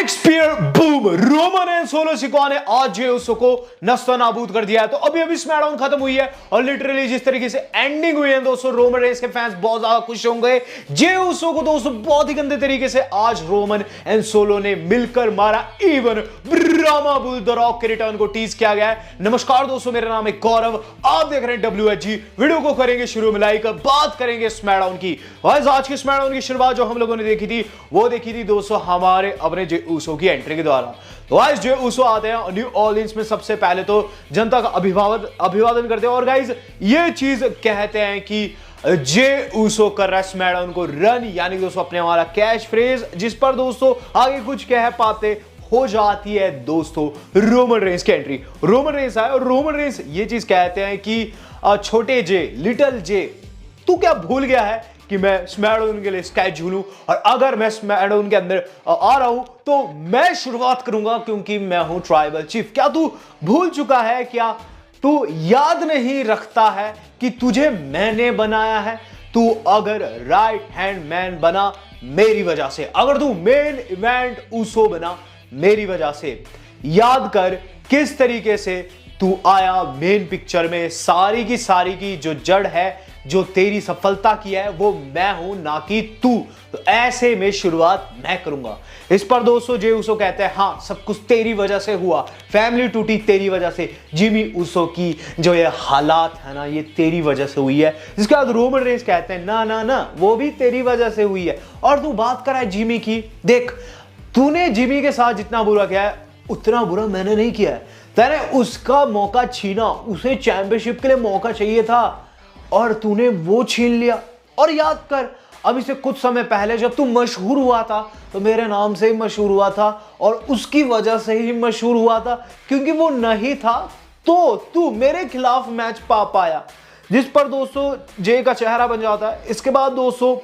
Shakespeare boom. Roman and solo Sikoa ने आज जे उसो को नस्ता नाबूद कर दिया है। तो अभी स्मैकडाउन खत्म हुई है और लिटरली जिस तरीके से एंडिंग हुई है दोस्तों, रोमन रेंस के फैंस बहुत ज्यादा खुश होंगे। जे उसो को दोस्तों बहुत ही गंदे तरीके से आज रोमन एंड सोलो ने मिलकर मारा। इवन ब्रामा बुल द रॉक के रिटर्न को टीज किया गया है। नमस्कार दोस्तों, मेरा नाम है गौरव, आप देख रहे हैं WHG। वीडियो को करेंगे शुरू में लाइक, बात करेंगे स्मैकडाउन की। आज की स्मैकडाउन की शुरुआत जो हम लोगों ने देखी थी वो देखी थी दोस्तों हमारे अपने जे उसो की एंट्री के द्वारा। तो आज जे उसो आते हैं न्यू ऑर्लिन्स में, सबसे पहले तो जनता का अभिवादन करते हैं और गाइज ये चीज कहते हैं कि जे उसो कर रहा है स्मैकडाउन को रन, यानी दोस्तों अपने हमारा कैच फ्रेज जिस पर दोस्तों आगे कुछ कह पाते हो जाती है दोस्तों रोमन रेंस की एंट्री। रोमन रेंस आए और रोमन रेंस ये चीज कहते हैं कि छोटे जे, लिटिल जे, तू क्या भूल गया है कि मैं स्मैकडाउन के लिए स्केच झूलूं, और अगर मैं स्मैकडाउन के अंदर आ रहा हूं तो मैं शुरुआत करूंगा क्योंकि मैं हूं ट्राइबल चीफ। क्या तू भूल चुका है? क्या तू याद नहीं रखता है कि तुझे मैंने बनाया है? तू अगर राइट हैंड मैन बना मेरी वजह से, अगर तू मेन इवेंट उसो बना मेरी वजह से, याद कर किस तरीके से तू आया मेन पिक्चर में। सारी की जो जड़ है, जो तेरी सफलता की है, वो मैं हूं ना कि तू। तो ऐसे में शुरुआत मैं करूंगा। इस पर दोस्तों जे उसो कहते हैं हाँ सब कुछ तेरी वजह से हुआ, फैमिली टूटी तेरी वजह से, जिमी उसो की जो ये हालात है ना ये तेरी वजह से हुई है। जिसके बाद रोमन रेंस कहते हैं ना ना ना वो भी तेरी वजह से हुई है। और तू बात कर रहा है जिमी की, देख तूने जिमी के साथ जितना बुरा किया है उतना बुरा मैंने नहीं किया है। तेरे उसका मौका छीना, उसे चैंपियनशिप के लिए मौका चाहिए था और तूने वो छीन लिया। और याद कर अभी से कुछ समय पहले जब तू मशहूर हुआ था तो मेरे नाम से ही मशहूर हुआ था और उसकी वजह से ही मशहूर हुआ था, क्योंकि वो नहीं था तो तू मेरे खिलाफ मैच पा पाया। जिस पर दोस्तों जे का चेहरा बन जाता है। इसके बाद दोस्तों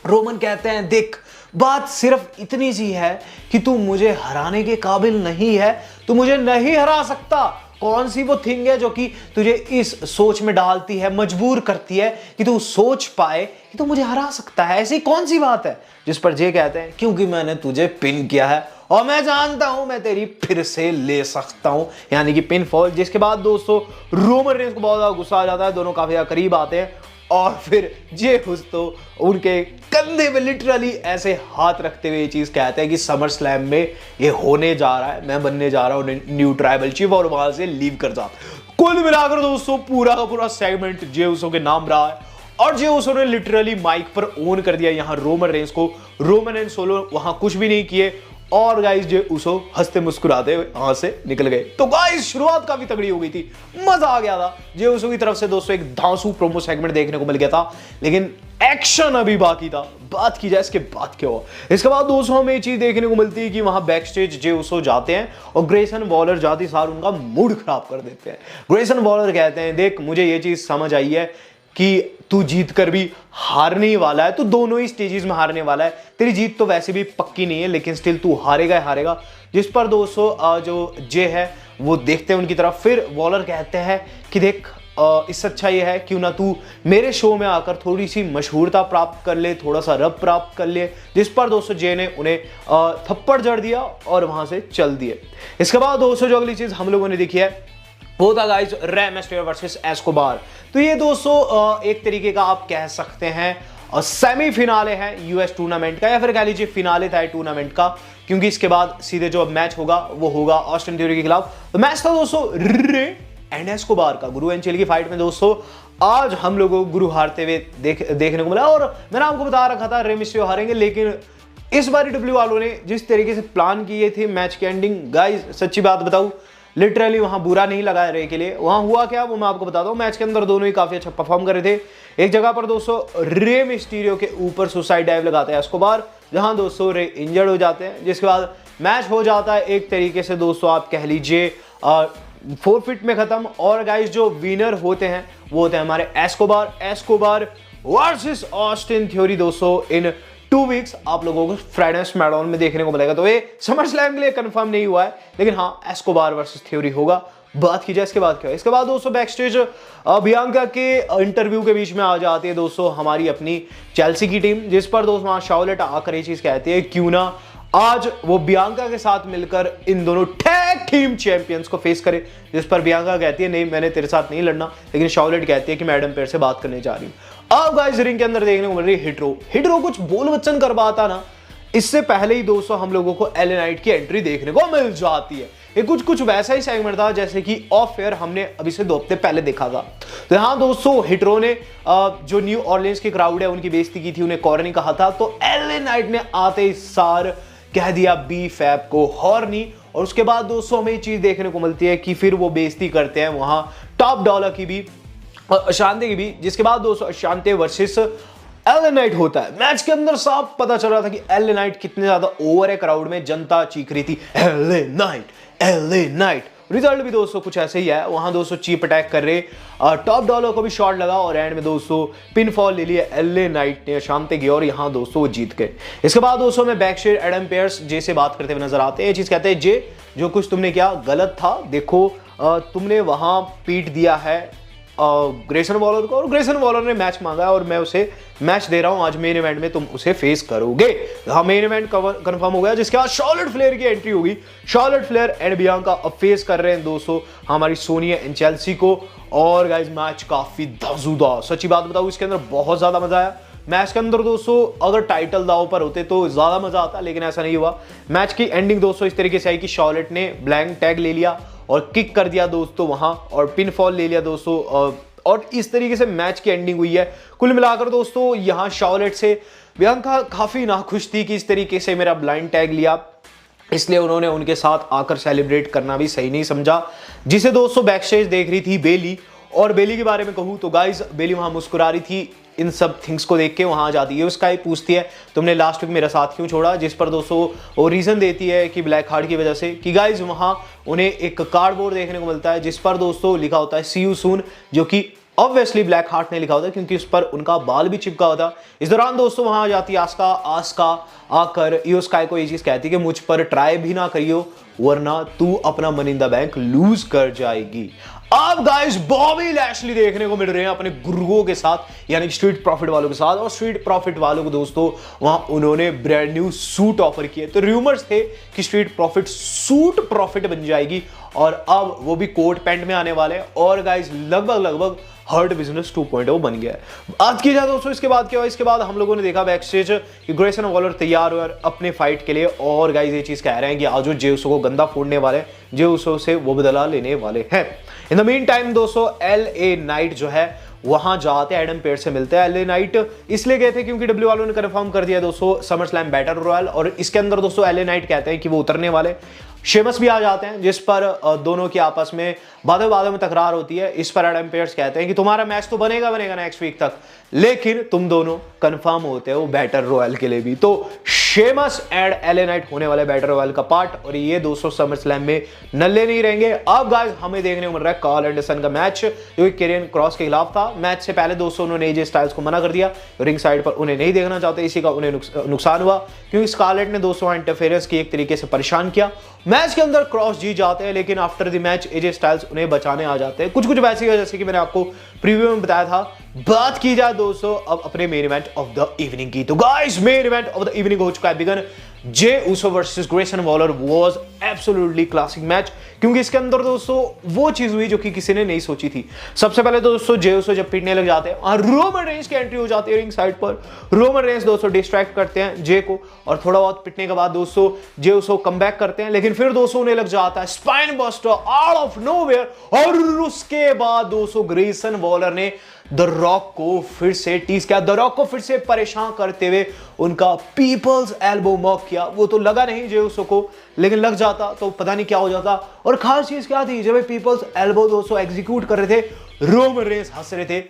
रोमन कहते हैं देख बात सिर्फ इतनी सी है कि तू मुझे हराने के काबिल नहीं है, तू मुझे नहीं हरा सकता। कौन सी वो थिंग है जो कि तुझे इस सोच में डालती है, मजबूर करती है कि तू सोच पाए कि तू मुझे हरा सकता है? ऐसी कौन सी बात है? जिस पर जे कहते हैं क्योंकि मैंने तुझे पिन किया है और मैं जानता हूं मैं तेरी फिर से ले सकता हूं, यानी कि पिन फॉल। जिसके बाद दोस्तों रोमन रेंस को बहुत ज्यादा गुस्सा आ जाता है, दोनों काफी ज्यादा करीब आते हैं और फिर जे तो उनके कंधे में लिटरली ऐसे हाथ रखते हुए ये चीज कहते हैं कि समर स्लैम में ये होने जा रहा है, मैं बनने जा रहा हूं न्यू ट्राइबल चीफ, और वहां से लीव कर जा। कुल मिलाकर दोस्तों पूरा का पूरा सेगमेंट जे उसो के नाम रहा है और जे उसो ने लिटरली माइक पर ओन कर दिया यहां रोमन रेंस को। रोमन एंड सोलो वहां कुछ भी नहीं किए और गाइस जे उसो हंसते मुस्कुराते वहां से निकल गए। तो गाइस शुरुआत काफी तगड़ी हो गई थी, मजा आ गया था। जे उसो की तरफ से दोस्तों एक धांसू प्रोमो सेगमेंट देखने को मिल गया था, लेकिन एक्शन अभी बाकी था। बात की जाए इसके बाद क्या हुआ। इसके बाद दोस्तों हमें ये चीज देखने को मिलती है कि वहां बैक स्टेज जे उसो जाते हैं और ग्रेसन वॉलर जाते सार उनका मूड खराब कर देते हैं। ग्रेसन वॉलर कहते हैं देख मुझे ये चीज समझ आई है कि तू जीत कर भी हारने वाला है, तू दोनों ही स्टेजेस में हारने वाला है। तेरी जीत तो वैसे भी पक्की नहीं है लेकिन स्टिल तू हारेगा ही हारेगा। जिस पर दोस्तों जो जे है वो देखते हैं उनकी तरफ। फिर वॉलर कहते हैं कि देख इससे अच्छा ये है क्यों ना तू मेरे शो में आकर थोड़ी सी मशहूरता प्राप्त कर ले, थोड़ा सा रब प्राप्त कर ले। जिस पर दोस्तों जे ने उन्हें थप्पड़ जड़ दिया और वहां से चल दिए। इसके बाद दोस्तों जो अगली चीज हम लोगों ने देखी है वो था गाइस रे मिस्टेरियो वर्सेस एस्कोबार। तो ये दोस्तों एक तरीके का आप कह सकते हैं सेमी फिनाले है यूएस टूर्नामेंट का, या फिर कह लीजिए फिनाले था टूर्नामेंट का, क्योंकि इसके बाद सीधे जो अब मैच होगा वो होगा ऑस्टिन थ्योरी के खिलाफ। तो मैच था दोस्तों रे एंड एस्कोबार का। गुरु एंड चिल की फाइट में दोस्तों आज हम लोगों को गुरु हारते हुए देखने को मिला। और मैंने आपको बता रखा था रे मिस्टेरियो हारेंगे, लेकिन इस बार डब्ल्यू वालों ने जिस तरीके से प्लान किए थे मैच की एंडिंग, गाइस सच्ची बात बताऊं लिटरली वहां बुरा नहीं लगा रे के लिए। वहां हुआ क्या वो मैं आपको बताता हूं। मैच के अंदर दोनों ही काफी अच्छा परफॉर्म कर रहे थे। एक जगह पर दोस्तों रे मिस्टीरियो के ऊपर सुसाइड डाइव लगाते हैं एस्कोबार, जहां दोस्तों रे इंजर्ड हो जाते हैं। जिसके बाद मैच हो जाता है एक तरीके से दोस्तों आप कह लीजिए फोरफिट में खत्म। और गाइस जो विनर होते हैं वो होते हैं हमारे एस्कोबार वर्सेस ऑस्टिन थ्योरी। दोस्तों इन 2 वीक्स आप लोगों को फ्राइडे स्मैकडाउन में देखने को मिलेगा। तो ये समर स्लैम के लिए कंफर्म नहीं हुआ है, लेकिन हाँ एस्कोबार वर्सेस थ्योरी होगा। बात की जाए इसके बाद क्या है। इसके बाद दोस्तों बैक स्टेज बियांका के इंटरव्यू के बीच में आ जाती है दोस्तों हमारी अपनी चेल्सी की टीम, जिस पर दोस्तों वहां शार्लेट आकर ये चीज कहती है क्यों ना आज वो बियांका के साथ मिलकर इन दोनों टैग टीम चैंपियंस को फेस करे, जिस पर बियांका कहती है नहीं मैंने तेरे साथ नहीं लड़ना, लेकिन शार्लेट कहती है कि मैं एडम पेयर्स से बात करने जा रही हूं। अब गाइस रिंग के अंदर देखने को मिल रही है हिटरो कुछ बोल वचन कर पाता ना, इससे पहले ही दोस्तों हम लोगों को एलए नाइट की एंट्री देखने को मिल जाती है। ये कुछ वैसा ही सेगमेंट था जैसे कि ऑफ एयर हमने अभी से 2 हफ्ते पहले देखा था। तो यहाँ दोस्तों हिटरो ने जो न्यू ऑरलियंस की क्राउड है उनकी बेइज्जती की थी, उन्हें कॉर्नी कहा था, तो एलए नाइट ने आते ही सार कह दिया बी फैब को हॉर्नी। और उसके बाद दोस्तों हमें चीज देखने को मिलती है कि फिर वो बेइज्जती करते हैं वहां टॉप डॉलर की भी और अशांति की भी, जिसके बाद दोस्तों अशांति वर्सेस एलए नाइट होता है। मैच के अंदर साफ पता चल रहा था कि एलए नाइट कितने ज्यादा ओवर है, क्राउड में जनता चीख रही थी LA night LA night. Result भी दोस्तों कुछ ऐसे ही है, वहां दोस्तों चीप अटैक कर रहे टॉप डॉलर को भी शॉट लगा और एंड में दोस्तों पिन फॉल ले लिया एलए नाइट ने अशांति की और यहां दोस्तों वो जीत गए। इसके बाद दोस्तों में बैक स्टेज एडम पेयर्स जे से बात करते हुए नजर आते हैं। ये चीज कहते हैं जे जो कुछ तुमने किया गलत था, देखो तुमने वहां पीट दिया है ग्रेसन वॉलर को और ग्रेसन वॉलर ने मैच मांगा है और मैं उसे मैच दे रहा हूं, आज मेन इवेंट में तुम उसे फेस करोगे। हाँ मेन इवेंट कंफर्म हो गया, जिसके बाद शार्लेट फ्लेयर की एंट्री होगी। शार्लेट फ्लेयर एंड बियांका अब फेस कर रहे हैं दोस्तों हमारी सोनिया एंड चेल्सी को। और गाइस मैच काफी दाजुदा, सच्ची बात बताऊं इसके अंदर बहुत ज्यादा मजा आया। मैच के अंदर दोस्तों अगर टाइटल दाव पर होते तो ज्यादा मजा आता, लेकिन ऐसा नहीं हुआ। मैच की एंडिंग दोस्तों इस तरीके से आई कि शार्लेट ने ब्लैंक टैग ले लिया और किक कर दिया दोस्तों वहां और पिन फॉल ले लिया दोस्तों और इस तरीके से मैच की एंडिंग हुई है। कुल मिलाकर दोस्तों यहां शार्लेट से बियांका काफी नाखुश थी कि इस तरीके से मेरा ब्लाइंड टैग लिया, इसलिए उन्होंने उनके साथ आकर सेलिब्रेट करना भी सही नहीं समझा, जिसे दोस्तों बैक स्टेज देख रही थी बेली। और बेली के बारे में कहूं तो गाइस बेली वहां मुस्कुरा रही थी इन सब थिंग्स को देख के। वहां जाती है उसका पूछती है तुमने लास्ट वीक मेरा साथ क्यों छोड़ा, जिस पर दोस्तों वो रीजन देती है कि ब्लैक हार्ट की वजह से। कि गाइस वहां उन्हें एक कार्डबोर्ड देखने को मिलता है जिस पर दोस्तों लिखा होता है सी यू सून, जो कि ऑब्वियसली ब्लैक हार्ट ने लिखा होता है क्योंकि उस पर उनका बाल भी चिपका होता। इस दौरान दोस्तों वहां आ जाती है आस्का आकर इयो स्काई को ये चीज कहती है कि मुझ पर ट्राई भी ना करियो वरना तू अपना money in the bank lose कर जाएगी। अब गाइस बॉबी लैशली देखने को मिल रहे हैं अपने गुरुओं के साथ, यानी स्ट्रीट प्रॉफिट वालों के साथ। और स्ट्रीट प्रॉफिट वालों को दोस्तों वहां उन्होंने ब्रांड न्यू सूट ऑफर किए। तो रूमर्स थे कि स्ट्रीट प्रॉफिट सूट प्रॉफिट बन जाएगी और अब वो भी कोट पैंट में आने वाले हैं। और गाइस लगभग हर्ट बिजनेस 2.0 बन गया है। बात की जाए दोस्तों इसके बाद क्या हुआ, इसके बाद हम लोगों ने देखा बैक स्टेज कि ग्रेसन वॉलर तैयार हुए अपने फाइट के लिए। और गाइस ये चीज कह रहे हैं कि आज जे उसो को गंदा फोड़ने वाले, जे उसो से वो बदला लेने वाले हैं। इन द मीन टाइम दोस्तों एलए नाइट जो है वहां जाते हैं एडम पेयर्स से मिलते हैं। एलए नाइट इसलिए गए थे क्योंकि डब्ल्यू वालों ने कंफर्म कर दिया दोस्तों समर स्लैम बैटल रॉयल, और इसके अंदर दोस्तों एलए नाइट कहते हैं कि वो उतरने वाले। शेमस भी आ जाते हैं जिस पर दोनों की आपस में बादों में तकरार होती है। इस पर एडम पेयर्स कहते हैं कि तुम्हारा मैच तो बनेगा नेक्स्ट वीक तक, लेकिन तुम दोनों कंफर्म होते हो बैटल रॉयल के लिए भी। तो शेमस एंड एलए नाइट होने वाले बैटल रॉयल का पार्ट, और ये दोस्तों समर स्लैम में नल्ले नहीं रहेंगे। अब गाइस हमें देखने को मिल रहा है कार्ल एंडरसन का मैच जो कि केरियन क्रॉस के खिलाफ था। मैच से पहले दोस्तों उन्होंने एजे स्टाइल्स को मना कर दिया, रिंग साइड पर उन्हें नहीं देखना चाहते, इसी का उन्हें नुकसान हुआ क्योंकि स्कारलेट ने दोस्तों इंटरफेरेंस की एक तरीके से परेशान किया। मैच के अंदर क्रॉस जीत जाते हैं, लेकिन after the match AJ Styles उन्हें बचाने आ जाते हैं। कुछ वैसी है जैसे कि मैंने आपको प्रीव्यू में बताया था। बात की जाए दोस्तों अब अपने main event of the evening की, तो guys main event of the evening हो चुका है begun. Jey Uso versus Grayson Waller was absolutely classic match, क्योंकि इसके अंदर दोस्तों वो चीज हुई जो कि किसी ने नहीं सोची थी। सबसे पहले तो दोस्तों जे उसो जब पीटने लग जाते हैं और रोमन रेंस की एंट्री हो जाती है रिंग साइड पर। रोमन रेंस दोस्तों डिस्ट्रैक्ट करते हैं जे को, और थोड़ा बहुत पिटने के बाद दोस्तों जे उसो कमबैक करते हैं, लेकिन फिर दोस्तों उन्हें लग जाता है spine buster out of nowhere. और उसके बाद दोस्तों ग्रेसन वॉलर ने द रॉक को फिर से टीज किया, द रॉक को फिर से परेशान करते हुए उनका पीपल्स एल्बो मॉक किया। वो तो लगा नहीं जे उसो को, लेकिन लग जाता तो पता नहीं क्या हो जाता। और खास चीज क्या थी, जब पीपल्स एल्बो दोस्तों एग्जीक्यूट कर रहे थे, रोमन रेंस हंस रहे थे।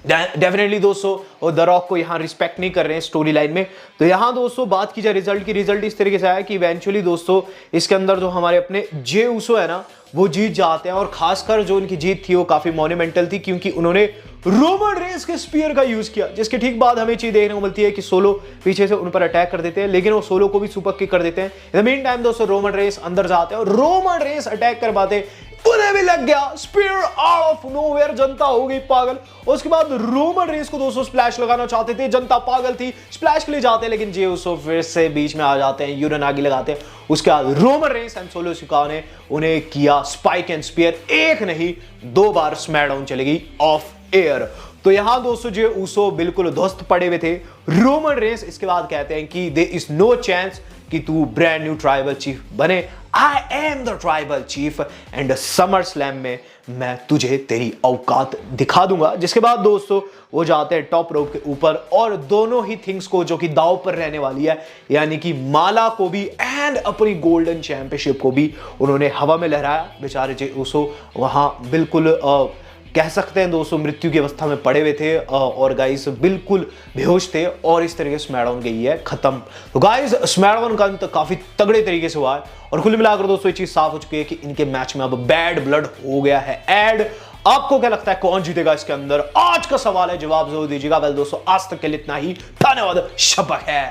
डेफिनेटली दोस्तों वो द रॉक को यहाँ रिस्पेक्ट नहीं कर रहे हैं स्टोरी लाइन में। तो यहाँ दोस्तों बात की जाए रिजल्ट की, रिजल्ट इस तरीके से आया कि इवेंचुअली दोस्तों इसके अंदर जो हमारे अपने जे उसो है ना वो जीत जाते हैं। और खासकर जो उनकी जीत थी वो काफी मॉन्यूमेंटल थी, क्योंकि उन्होंने रोमन रेंस के स्पीयर का यूज किया, जिसके ठीक बाद हमें चीज देखने को मिलती है कि सोलो पीछे से उन पर अटैक कर देते हैं, लेकिन वो सोलो को भी सुपर किक कर देते हैं। इन द मीन टाइम दोस्तों रोमन रेंस अंदर जाते हैं और रोमन रेंस अटैक कर पाते उन्हें भी लग गया स्पीयर आउट ऑफ नोवेयर, जनता हो गई पागल। उसके बाद रोमन रेंस को दोस्तों स्प्लैश लगाना चाहते थे, जनता पागल थी, स्प्लैश के लिए जाते हैं लेकिन जे उसो फिर से बीच में आ जाते हैं, यूनागी लगाते हैं। उसके बाद Roman Reigns and solo Sikoa ने उन्हें किया स्पाइक एंड स्पीयर, एक नहीं 2 बार स्मैकडाउन चलेगी ऑफ एयर। तो यहां दोस्तों जे उसो बिल्कुल ध्वस्त पड़े हुए थे। रोमन रेंस इसके बाद कहते हैं कि देयर इज नो चांस कि तू ब्रांड न्यू ट्राइबल चीफ बने, I am the tribal cheap and summer slam में मैं तुझे तेरी औकात दिखा दूंगा। जिसके बाद दोस्तों वो जाते हैं टॉप रोप के ऊपर और दोनों ही थिंग्स को जो कि दांव पर रहने वाली है, यानी कि माला को भी एंड अपनी गोल्डन चैंपियनशिप को भी उन्होंने हवा में लहराया। बेचारे जे उसो वहां बिल्कुल कह सकते हैं दोस्तों मृत्यु की अवस्था में पड़े हुए थे और गाइस बिल्कुल बेहोश थे और इस तरीके से स्मैकडाउन गई है खत्म। तो गाइस स्मैकडाउन का अंत काफी तगड़े तरीके से हुआ है और कुल मिलाकर दोस्तों ये चीज साफ हो चुकी है कि इनके मैच में अब बैड ब्लड हो गया है ऐड। आपको क्या लगता है कौन जीतेगा इसके अंदर? आज का सवाल है, जवाब जरूर दीजिएगा। वेल दोस्तों आज तक के लिए इतना ही, धन्यवाद, शब्बा है।